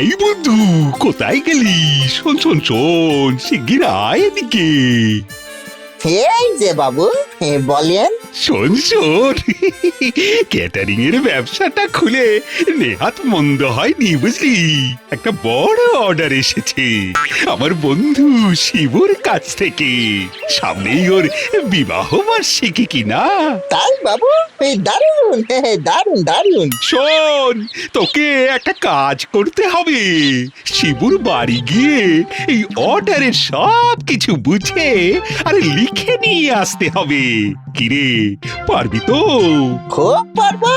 এই বন্ধু, কোথায় গেলি? শোন শোন শোন, শিগগির আয় এদিকে। এই যে বাবু, বলেন। শোন শোন, ক্যাটারিং এর ব্যবসাটা খুলে নেহাত মন্দ হয়নি, বুঝলি? একটা বড় অর্ডার এসেছে আমার বন্ধু শিবুর কাছ থেকে। সামনেই ওর বিবাহ বার্ষিকী কিনা। তাই বাবু? এই দারুণ, দারুণ দারুণ। শোন, তোকে একটা কাজ করতে হবে। শিবুর বাড়ি গিয়ে এই অর্ডারের সব কিছু বুঝে আর লিখে নিয়ে আসতে হবে। কিরে, পারবি তো? খুব পারবো।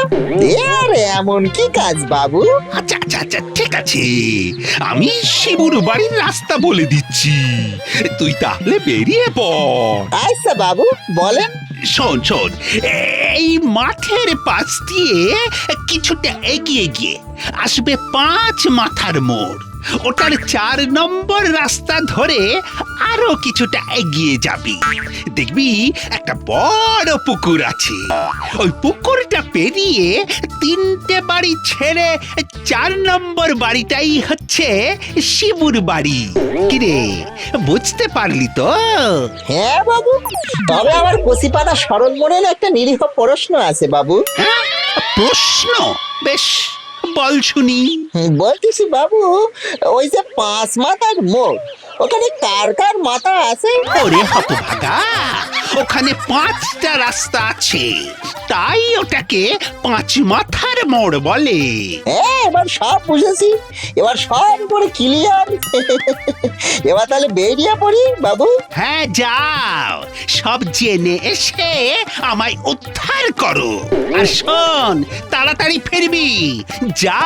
এর এমন কি কাজ বাবু? আচ্ছা আচ্ছা আচ্ছা, ঠিক আছে, আমি শিবুর বাড়ির রাস্তা বলে দিচ্ছি, তুই তাহলে বেরিয়ে পড়। আচ্ছা বাবু, বলেন। শোন শোন, এই মাঠের পাশ দিয়ে কিছুটা এগিয়ে গিয়ে আসবে 5 মাথার মোড়। ওটার 4 নম্বর রাস্তা ধরে আরো কিছুটা এগিয়ে যাবি, দেখবি একটা বড় পুকুর আছে। ওই পুকুরটা পেরিয়ে 3টে বাড়ি ছেড়ে 4 নম্বর বাড়িটাই হচ্ছে শিবুর বাড়ি। কিরে, বুঝতে পারলি তো? হ্যাঁ বাবু, তবে আমার কচিপাতা সরল মনের একটা নিরীহ প্রশ্ন আছে বাবু। হ্যাঁ, প্রশ্ন? বেশ, বল শুনি। বলতেছি বাবু, ওই যে 5 মাথার মোড়, ওখানে কার কার মাথা আছে? ওরে হতভাগা, ওখানে 5টা রাস্তা আছে, তাই ওটাকে 5 মাথার মোড় বলে। হ্যাঁ, এবার সব বুঝেছি, এবার সব উপরে ক্লিয়ার। এবার তাহলে বেরিয়ে পড়ি বাবু। হ্যাঁ, যাও, সব জেনে এসে আমায় উদ্ধার করো। আর শোন, তাড়াতাড়ি ফিরবি, যা।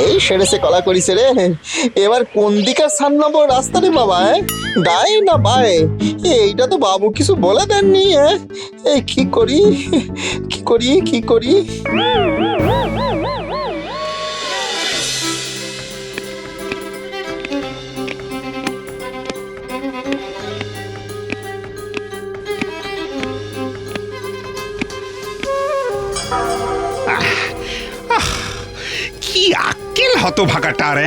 এই সেরেছে কলা করিছে রে। এবার কোন দিকের 4 নম্বর রাস্তা রে বাবা? ডাই না বাই? এইটা তো বাবু কিছু বলে দেননি। এই কি করি, কি করি, কি করি? কি আক্কেল হতভাগাটার!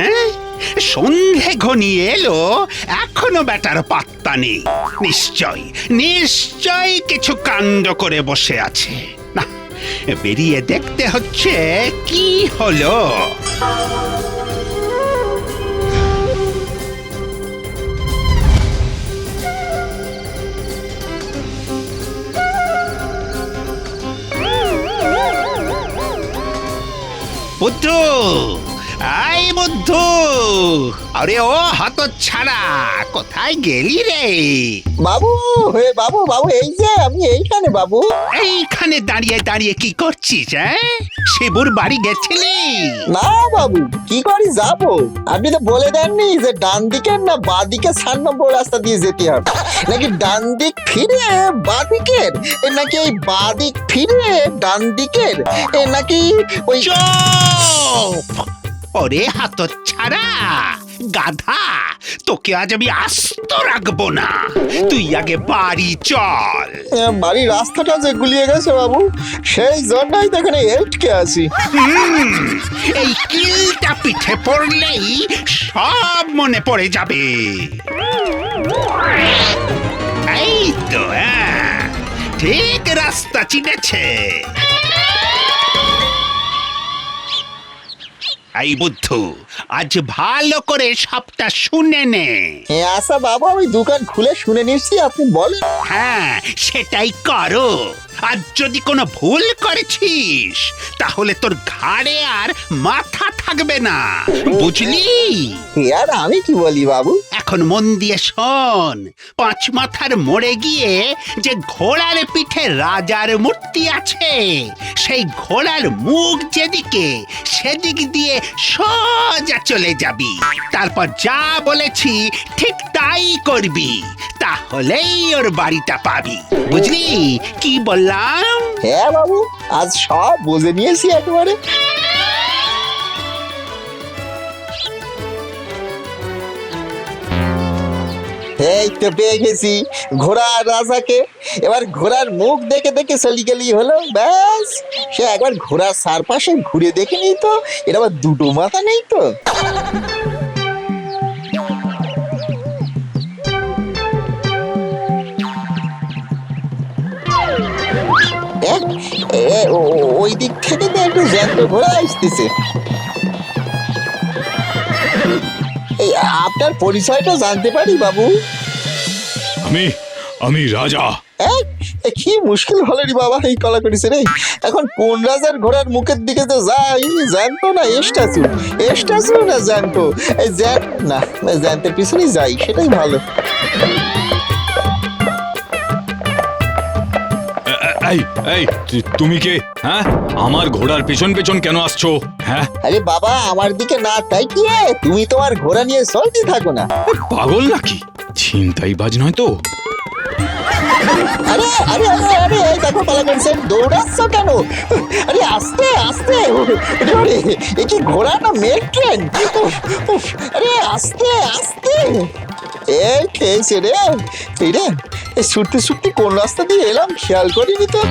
সন্ধে ঘনিয়ে এলো, এখনো বেটার পাত্তা নেই। নিশ্চয় নিশ্চয় কিছু কাণ্ড করে বসে আছে। না, বেরিয়ে দেখতে হচ্ছে কি হলো। বুদ্ধু, আই বুদ্ধু, আরে ও হাত ছাড়া, কোথায় গেলি রে? বাবু, হে বাবু, বাবু এই যে আমি এইখানে বাবু। এইখানে দাঁড়িয়ে দাঁড়িয়ে কি করছিস? শিবুর বাড়ি গেছিলি? না বাবু, কি করি যাব? আপনি তো বলে দেননি যে ডান দিকের না বাঁ দিকের 4 নম্বর রাস্তা দিয়ে যেতে হবে, নাকি ডান দিক ফিরে বাঁ দিকের, নাকি এই বাঁ দিক ফিরে ডান দিকের, নাকি ওই চুপ! ওরে হাত ছাড়া গাধা, তোকে আজ আমি আস্ত রাখবো না। তুই আগে বাড়ি চল। বাড়ির রাস্তাটা যে গুলিয়ে গেছে বাবু, সেই জন্যই তো এখানে এটকে আছি। এই কিলটা পিঠে পড়লেই সব মনে পড়ে যাবে। এই তো, ঠিক রাস্তা চিনেছে। এই বুদ্ধু, আজ ভালো করে সবটা শুনে নে। আচ্ছা বাবু, আমি দোকান খুলে শুনে নিচ্ছি, আপনি বলেন। হ্যাঁ, সেটাই করো। আর যদি কোনো ভুল করেছিস, তাহলে তোর ঘাড়ে আর মাথা থাকবে না, বুঝলি? আর আমি কি বলি বাবু? এখন মন দিয়ে শোন। 5 মাথার মোড়ে গিয়ে যে ঘোড়ার পিঠে রাজার মূর্তি আছে, সেই ঘোড়ার মুখ যেদিকে, সেদিক দিয়ে সোজা চলে যাবি। তারপর যা বলেছি ঠিক তাই করবি, তাহলেই ওর বাড়িটা পাবি। বুঝলি কি বললাম? হ্যাঁ বাবু, আজ সব বুঝে নিয়েছি একেবারে। এই তো পেয়ে গেছি ঘোড়ার রাজাকে। এবার ঘোড়ার মুখ দেখে দেখে চলি গেলি হলো, ব্যাস। সে একবার ঘোড়ার চারপাশে ঘুরে দেখে নি তো, এর আবার দুটো মাথা নেই তো। এ, ওই দিক থেকে তো একটু জ্যান্ত ঘোড়া আসতেছে। এই আপনার পরিচয়টা জানতে পারি বাবু? আমি আমি রাজা। কি মুশকিল হলো রে বাবা এই কলা করেছে রে। এখন কোন রাজার ঘোড়ার মুখের দিকে তো যাই, জানতো না স্ট্যাচু, স্ট্যাচু না জানতো, এই না জানতের পিছনেই যাই, সেটাই ভালো। এই এই তুমি কে? হ্যাঁ, আমার ঘোড়ার পেছন পেছন কেন আসছো? হ্যাঁ, আরে বাবা আমার দিকে না তাই কি, তুমি তোমার ঘোড়া নিয়ে চলতে থাকো না। পাগল নাকি? ছিনতাইবাজ নয় তো? আরে আরে আরে আরে এই দেখো কলা করেছে, দৌড়াচ্ছ কেন? আরে আস্তে আস্তে, আরে এ কি ঘোড়া না মেল ট্রেন? আরে আস্তে আস্তে। এই খেয়েছে রে, এই রে এই ছুটতে ছুটতে কোন রাস্তা দিয়ে এলাম খেয়াল করিনি তো।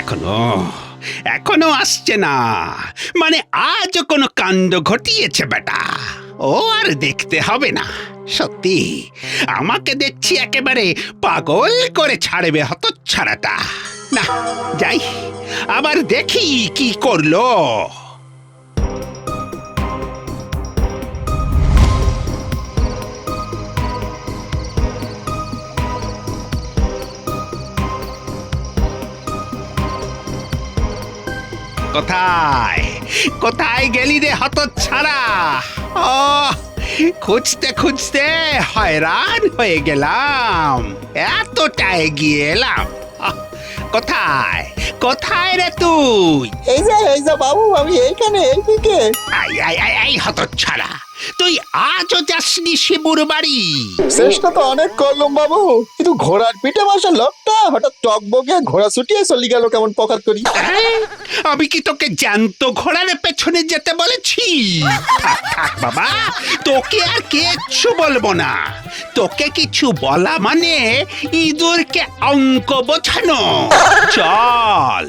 এখনো এখনো আসছে না, মানে আজও কোনো কাণ্ড ঘটিয়েছে বেটা। ও আর দেখতে হবে না, সত্যি আমাকে দেখছি একেবারে পাগল করে ছাড়বে হতচ্ছাড়াটা। না যাই, আবার দেখি কি করলো। কোথায় কোথায় গেলি রে হতচ্ছাড়া? ও খুঁজতে খুঁজতে হয়রান হয়ে গেলাম, এতটা এগিয়ে এলাম। কোথায় কোথায় রে তুই? এই যে বাবু আমি এইখানে, এইদিকে। আই আই আই আই হতচ্ছাড়া, তুই আজও যাসনি শিবুর বাড়ি? চেষ্টা তো অনেক করলাম বাবু, কিন্তু ঘোড়ার পিঠে বসা লোকটা হঠাৎ টকবগে ঘোড়া ছুটিয়ে চলে গেল কেমন পকাত করি। হ্যাঁ? আমি কি তোকে জ্যান্ত ঘোড়ার পেছনে যেতে বলেছি? থাক থাক বাবা, তোকে আর কিচ্ছু বলবো না। তোকে কিছু বলা মানে ইঁদুরকে অঙ্ক বোঝানো। চল।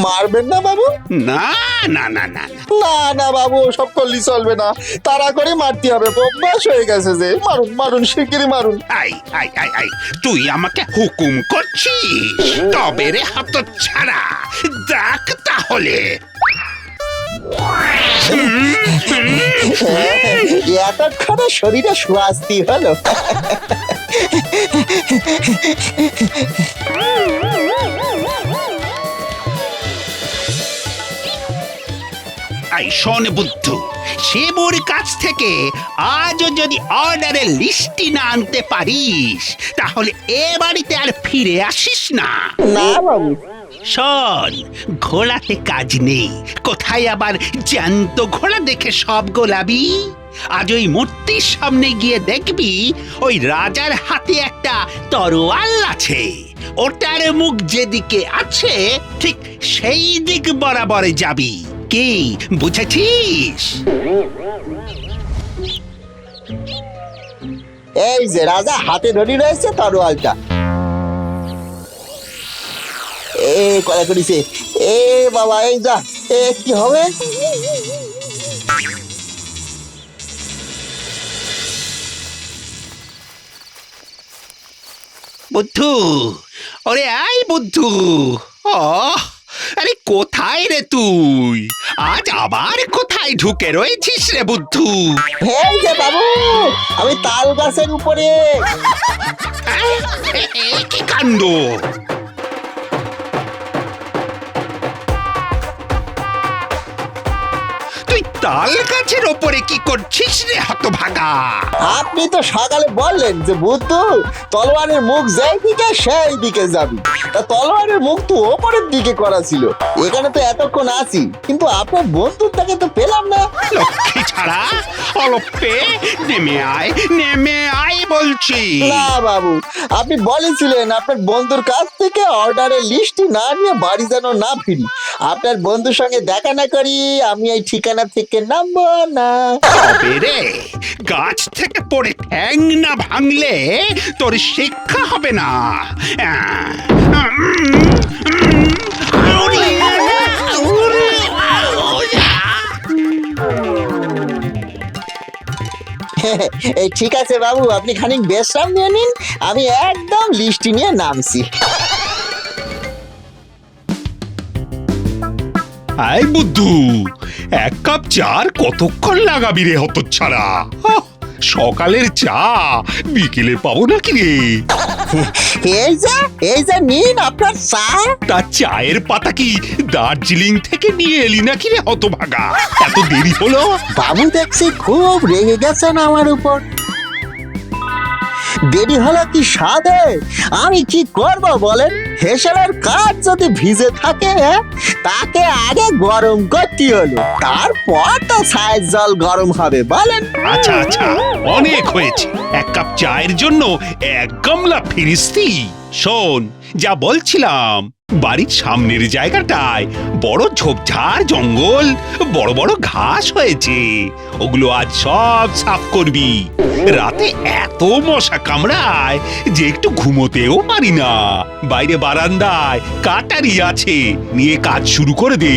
মারবেন না বাবু? না না না না না। না না বাবু, সব করলি চলবে না, তাড়া করে মারতে হবে, অভ্যাস হয়ে গেছে যে। মারুন মারুন, শিগগিরই মারুন। আই আই আই আই, তুই আমাকে হুকুম করছিস? তবে রে হতচ্ছাড়া, দেখ তাহলে। এতক্ষণে শরীরে স্বাস্তি হলো। আই শোন বুদ্ধু, শিবুর কাছ থেকে আজও যদি অর্ডারের লিস্টটি না আনতে পারিস, তাহলে এ বাড়িতে আর ফিরে আসিস না। না বাবু। শোন, ঘোড়াতে কাজ নেই, কোথায় আবার জ্যান্ত ঘোড়া দেখে সব গোলাবি? আজ ওই মূর্তির সামনে গিয়ে দেখবি ওই রাজার হাতে একটা তরোয়াল আছে, ওটার মুখ যেদিকে আছে ঠিক সেই দিক বরাবর যাবি। কি বুঝেছিস? এই যে রাজা হাতে ধরে রয়েছে তরোয়ালটা। এ কলা করিছে, এ বাবা এই যা, এ কি হবে? বুদ্ধু, ওরে আয় বুদ্ধু। ও আরে কোথায় রে তুই? আজ আবার কোথায় ঢুকে রয়েছিস রে বুদ্ধু? এই যে বাবু, আমি তাল গাছের উপরে। কি কাণ্ড! তুই তাল গাছের ওপরে কি করছিস রে হতভাগা? আপনি তো সকালে বললেন যে বুদ্ধু, তলোয়ারের মুখ যেই দিকে সেই দিকে যাবি। তা তলোয়ারের মুখ তো ওপরের দিকে করা ছিল। এখানে তো এতক্ষণ আছি, কিন্তু আপনার বন্ধুটাকে তো পেলাম না। লক্ষ্মী ছাড়া অলপে নেমে আয় বলছি। না বাবু, আপনি বলেছিলেন আপনার বন্ধুর কাছ থেকে অর্ডারের লিস্ট না নিয়ে বাড়ি যেন না ফিরি। আপনার বন্ধুর সঙ্গে দেখা না করি আমি এই ঠিকানা থেকে নামবো না। তবে রে, গাছ থেকে পড়ে ঠ্যাং না ভাঙলে তোর শিক্ষা হবে না। এই ঠিক আছে বাবু, আপনি খানিক বিশ্রাম নিয়ে নিন, আমি একদম লিস্টি নিয়ে নামছি। আই বুদ্ধু, এক কাপ চার কতক্ষণ লাগাবি রে হতচ্ছাড়া? সকালের চা বিকেলে পাবো নাকি রে? এই যে নিন আপনার চা। তা চায়ের পাতা কি দার্জিলিং থেকে নিয়ে এলি নাকি রে হতভাগা? এত দেরি হলো? বাবু দেখছি খুব রেগে গেছেন আমার উপর। দেরি হলো কি সাধে? আমি কি করব বলেন? হেসেলের কাঠ যদি ভিজে থাকে তাকে আগে গরম করতে হলো, তারপর তো ছায়ের জল গরম হবে বলেন। আচ্ছা আচ্ছা, অনেক হয়েছে। এক কাপ চায়ের জন্য এক গামলা ফিরিস্তি। শোন, যা বলছিলাম, বাড়ির সামনের জায়গাটায় বড় ঝোপঝাড় জঙ্গল, বড় বড় ঘাস হয়েছে। ওগুলো আজ সব সাফ করবি। রাতে এত মশা কামড়ায় যে একটু ঘুমোতেও পারি না। বাইরে বারান্দায় কাটারি আছে, নিয়ে কাজ শুরু করে দে।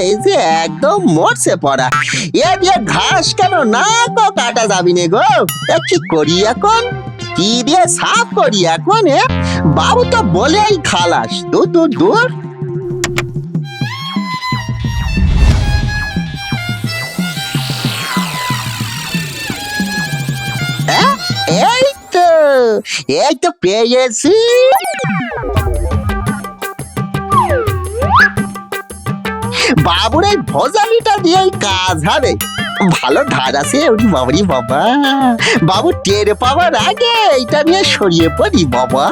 এই যে একদম মরছে পড়া। এ দিয়ে ঘাস কেন না গো কাটা যাবি নে গো? কি করি এখন? কি দিয়ে সাফ করি এখন? বাবু তো বলেই খালাস। দূর দূর দূর। এই তো পেয়েছি। বাবুর এই ভোজালিটা দিয়েই কাজ হবে। ভালো ধার আছে বাবরি বাবা। বাবু টের পাওয়ার আগে এইটা নিয়ে সরিয়ে পড়ি বাবা।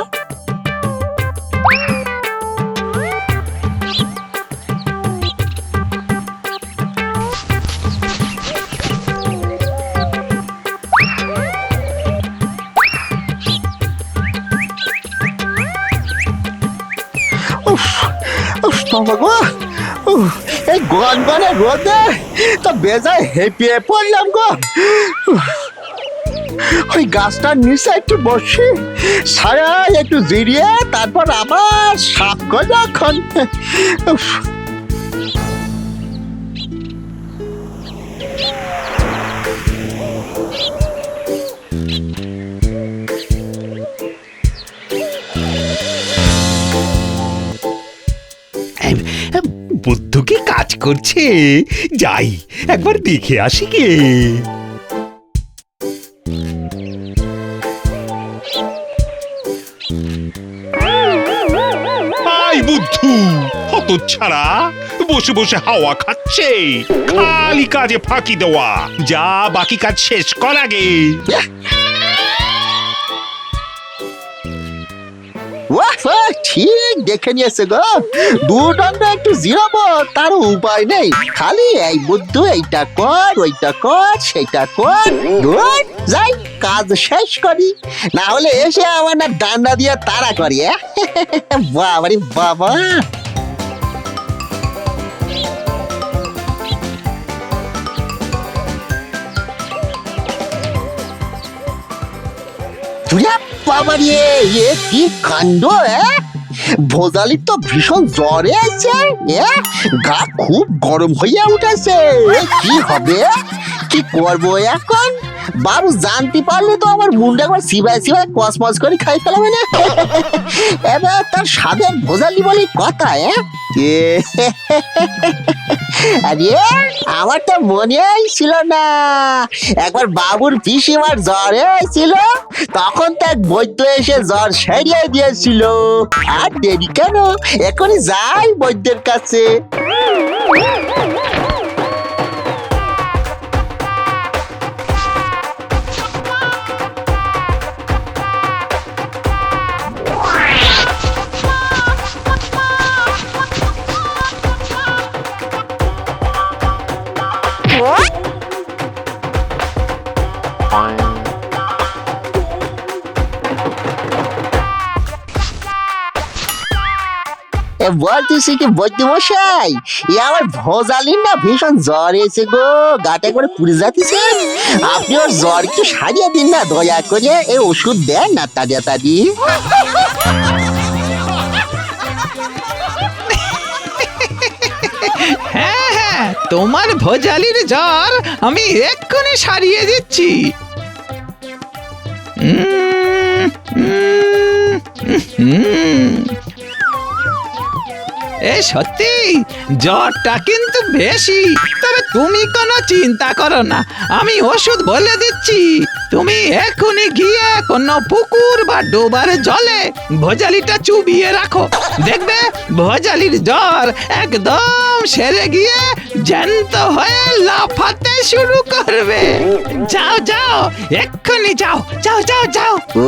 বাবা গো, এই গনগনে রোদে তো বেজায় হেঁপিয়ে পড়লাম গো। ওই গাছটার নিচে একটু বসি, ছায়ায় একটু জিরিয়ে তারপর আবার সাফ করে এখন। বুদ্ধু কি কাজ করছে? যাই একবার দেখে আসি গে। আই বুদ্ধু, হতচ্ছাড়া, বসে বসে হাওয়া খাচ্ছে। খালি কাজে ফাঁকি দেওয়া। যা, বাকি কাজ শেষ কর আগে। ঠিক দেখে নিয়েছে গো। দুদণ্ড একটু জিরাবো তার উপায় নেই। খালি এই বুদ্ধু এইটা কর, ওইটা কর, সেইটা কর। যাই কাজ শেষ করি, না হলে এসে আমার না ডান্ডা দিয়ে তাড়া করি। বাবারি বাবা। বাবারি, এ কি কাণ্ড! ভোজালি তো ভীষণ জ্বরে আছে, গা খুব গরম হয়ে উঠেছে। কি হবে, কি করবো এখন? বাবু জানতে পারলে তো আমার মুন্ডা একবার সিবাই সিবাই কসমস করে খাই ফেলাবে না। এবার তার স্বাদের ভোজালি বলে কথা। আরে আমার তো মনেই ছিল না, একবার বাবুর পিসিমার জ্বর হয়েছিল, তখন তার বৈদ্য এসে জ্বর সেরিয়ে দিয়েছিল। আর দেরি কেন, এখনই যাই বৈদ্যের কাছে। বলতেছি কি বৈদ্যমশাই, আমার ভোজালির না ভীষণ জ্বর এসে গো, গাটা একবারে পুড়ে যাচ্ছে। আপনি ওর জ্বর একটু সারিয়ে দিন না দয়া করে, এই ওষুধ দেন না তাড়াতাড়ি। হ্যাঁ হ্যাঁ, তোমার ভোজালির জ্বর আমি এক্ষুনি সারিয়ে দিচ্ছি। উম, উম, উম। এ সত্যি জ্বরটা কিন্তু বেশি, তবে তুমি কোনো চিন্তা করো না, আমি ওষুধ বলে দিচ্ছি। তুমি এক্ষুনি গিয়ে কোনো পুকুর বা ডোবার জলে ভোজালিটা চুবিয়ে রাখো, দেখবে ভোজালির জ্বর একদম সেরে গিয়ে জ্যান্ত হয়ে লাফাতে শুরু করবে। যাও যাও, এক্ষুনি যাও যাও যাও যাও। ও,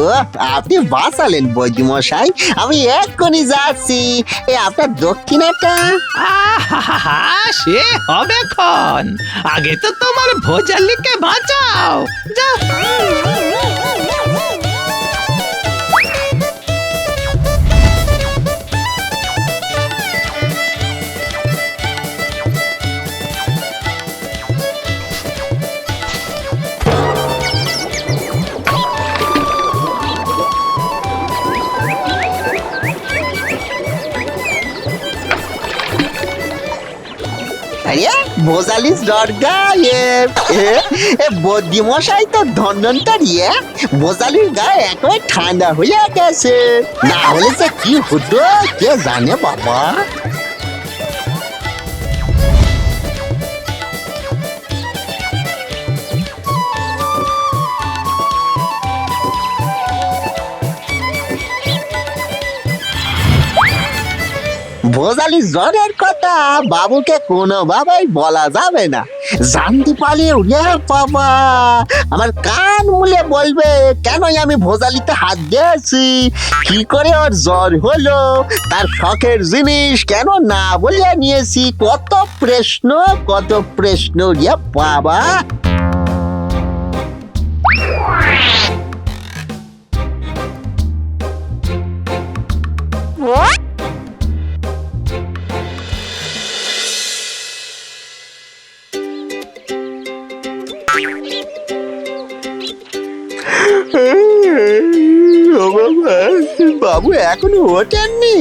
আপনি বাঁচালেন বৈদ্যমশাই, আমি এক্ষুনি যাচ্ছি। আপনার দক্ষিণাটা? আহা, সে হবে ক্ষণ, আগে তো তোমার ভোজালিকে বাঁচাও। যাও। ভোজালিস জ্বর গায়েব। বৌদিমশাই তো ধন্যন্তরী, ভোজালির গায়ে একেবারে ঠান্ডা হয়ে গেছে, না হলে যে কি হতো কে জানে বাবা। ভোজালি জ্বরের কথা বাবুকে কোনোভাবেই বলা যাবে না, জানতে পারলে বাবা আমার কান মুলে বলবে কেনই আমি ভোজালিতে হাত দিয়েছি, কি করে ওর জ্বর হলো, তার শখের জিনিস কেন না বলিয়া নিয়েছি, কত প্রশ্ন রে বাবা। বাবু এখনো ওঠেননি,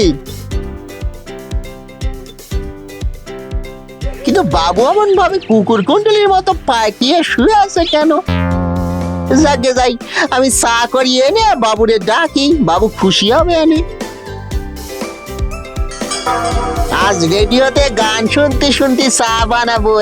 কিন্তু বাবু এমন ভাবে কুকুর কুণ্ডলির মতো পাকিয়ে শুয়ে আছে কেন? যাকে যাই, আমি চা করিয়ে এনে বাবুরে ডাকি, বাবু খুশি হবে এনে। আজ রেডিওতে গান শুনতে শুনতে চা বানাবো।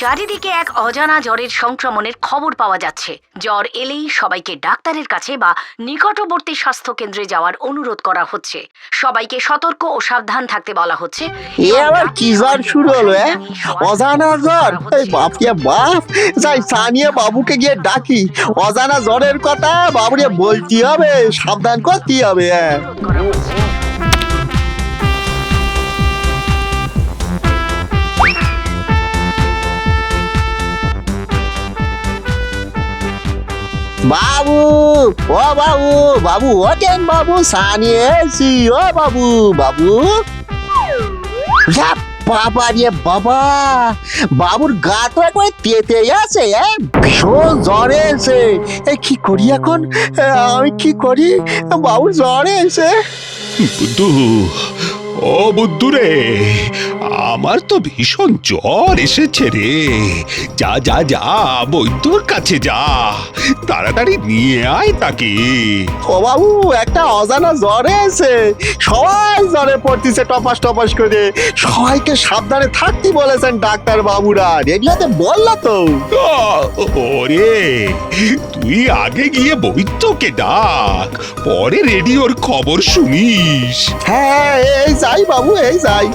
চারিদিকে এক অজানা জ্বরের সংক্রমণের খবর পাওয়া যাচ্ছে। জ্বর এলেই সবাইকে ডাক্তারের কাছে বা নিকটবর্তী স্বাস্থ্য কেন্দ্রে যাওয়ার অনুরোধ করা হচ্ছে। সবাইকে সতর্ক ও সাবধান থাকতে বলা হচ্ছে। এ আবার কি জ্বর শুরু হলো? অজানা জ্বর? বাপকে বাপ, যাই সানিয়ে বাবুকে গিয়ে ডাকি, অজানা জ্বরের কথা বাবুরে বলতে হবে, সাবধান করতে হবে। বাবু, ও বাবু, বাবু ওঠেন বাবু, সানিয়ে এসি, ও বাবু, বাবু। বাবা রে বাবা, বাবুর গা তো একবার তেতে আছে, ভীষণ জ্বরে এসে। কি করি এখন? আমি কি করি? বাবুর জ্বরে এসে। বুদ্ধু, ও বুদ্ধু রে, আমার তো ভীষণ জ্বর এসেছে রে। যা যা যা, বৈদ্যর কাছে যা, তাড়াতাড়ি নিয়ে আয় তাকে। ও বাবু, একটা অজানা জ্বরে এসে, সবাই জ্বরে পড়তেছে টপাস টপাস করে। সবাইকে সাবধানে থাকতে বলেছেন ডাক্তার বাবুরা, রেডিওতে বললো তো। ওরে, তুই আগে গিয়ে বৈদ্যকে ডাক, পরে রেডিওর খবর শুনিস। হ্যাঁ, এই যাই বাবু, এই যাই।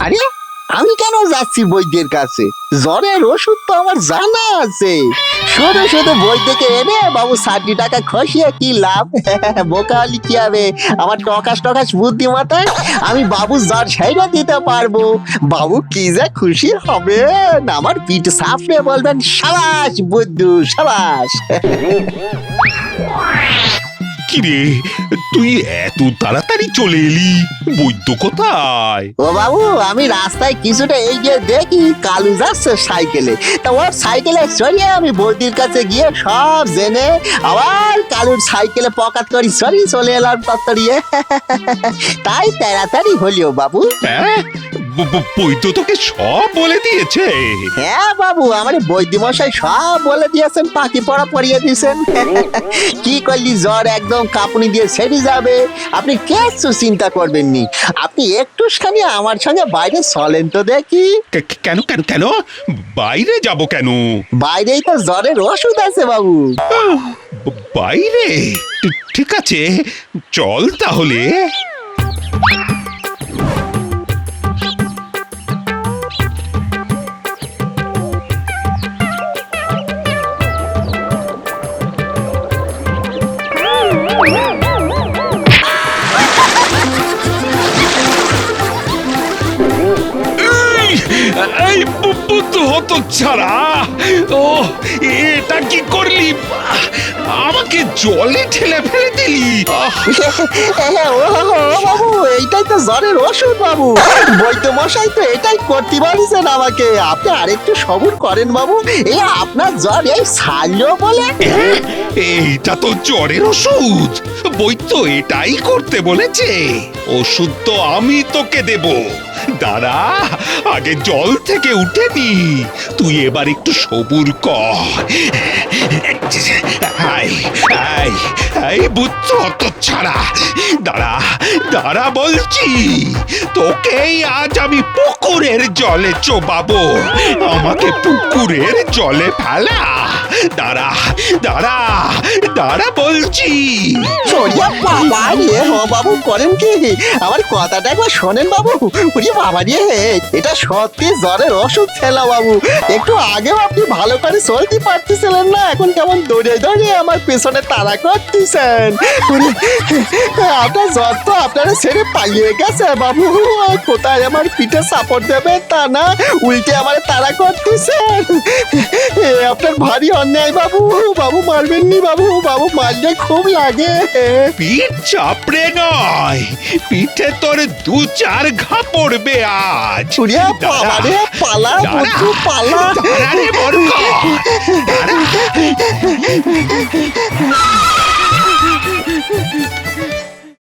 আরে, আমি কেন যাচ্ছি বৈদ্যের কাছে? জ্বরের ওষুধ তো আমার জানা আছে। শুধু শুধু বৈদ্যকে এনে বাবু 60 টাকা খসিয়ে কি লাভ? বোকা হলি কি হবে? আমার টকাস টকাস বুদ্ধি মাথায় আমি বাবু জ্বর সাইরা দিতে পারবো। বাবু কি যে খুশি হবে, আমার পিঠ সাফরে বলবেন, সাবাস বুদ্ধু, সাবাস। কিরে, তুই এত তাড়াতাড়ি চলে এলি? বৈদ্য কোথায়? ও বাবু, আমি রাস্তায় কিছুটা এগিয়ে দেখি কালু যাচ্ছে সাইকেলে। তা ওর সাইকেলে চড়িয়ে আমি বৌদির কাছে গিয়ে সব জেনে আবার কালুর সাইকেলে পকাত করি সরি চলে এলাম তাড়াতাড়িয়ে। তাই তাড়াতাড়ি হলিও বাবু। হ্যাঁ, বৈদ্য তোকে সব বলে দিয়েছে? হ্যাঁ বাবু, আমার বৈদ্য মশাই সব বলে দিয়েছেন, পাখি পড়া পড়িয়ে দিয়েছেন। কি করলি জ্বর একদম কাঁপুনি দিয়ে সেরে যাবে, আপনি কিচ্ছু চিন্তা করবেন নি। আপনি একটুখানি আমার সঙ্গে বাইরে চলেন তো দেখি। কেন কেন কেন? বাইরে যাব কেন? বাইরেই তো জ্বরের ওষুধ আছে বাবু। বাইরে? ঠিক আছে, চল তাহলে। এই বুদ্ধু হতো ছাড়া, ও এটা কি করলি? আমাকে জলে ঠেলে ফেলে দিলি। বাবু, এইটাই তো জ্বরের ওষুধ বাবু। বৈদ্য মশাই তো এটাই করতে পারছেন আমাকে। আপনি আরেকটু সবুর করেন বাবু, এই আপনার জ্বর এই সারলো বলে। এইটা তো জ্বরের ওষুধ, বৈদ্য এটাই করতে বলেছে। ওষুধ তো আমি তোকে দেব। দাঁড়া, আগে জল থেকে উঠে নি। তুই এবার একটু সবুর কর। এই বুদ্ধ অত ছাড়া, দাঁড়া দাঁড়া বলছি, তোকেই আজ আমি পুকুরের জলে চোবাবো। আমাকে পুকুরের জলে ফেলা। দাঁড়া দাঁড়া দাঁড়া বলছি। সরিয়া বাবা রে, হ বাবু করেন কি? আমার কথাটা একবার শোনেন বাবু। ওরে বাবা রে, এটা সত্যি জ্বরের ওষুধ ছিল বাবু। একটু আগেও আপনি ভালো করে চলতে পারতেছিলেন না, এখন কেমন দৌড়ে দৌড়ে আমার পেছনে তাড়া করতেছেন। ওরে, আপনার জ্বর তো আপনারা ছেড়ে পালিয়ে গেছে বাবু। কোথায় আমার পিঠে সাপোর্ট দেবে তা না, উল্টে আমার তাড়া করতেছেন। আপনার ভারী অন্যায় বাবু। বাবু মারবেন নি বাবু, বাবু মারলে খুব লাগে। পিঠ চাপড়ে নয়, পিঠে তোর 2-4 ঘা পড়বে আজ। উড়িয়া বাবা রে, পালা বন্ধু পালা। দাঁড়া রে মূর্খ, দাঁড়া।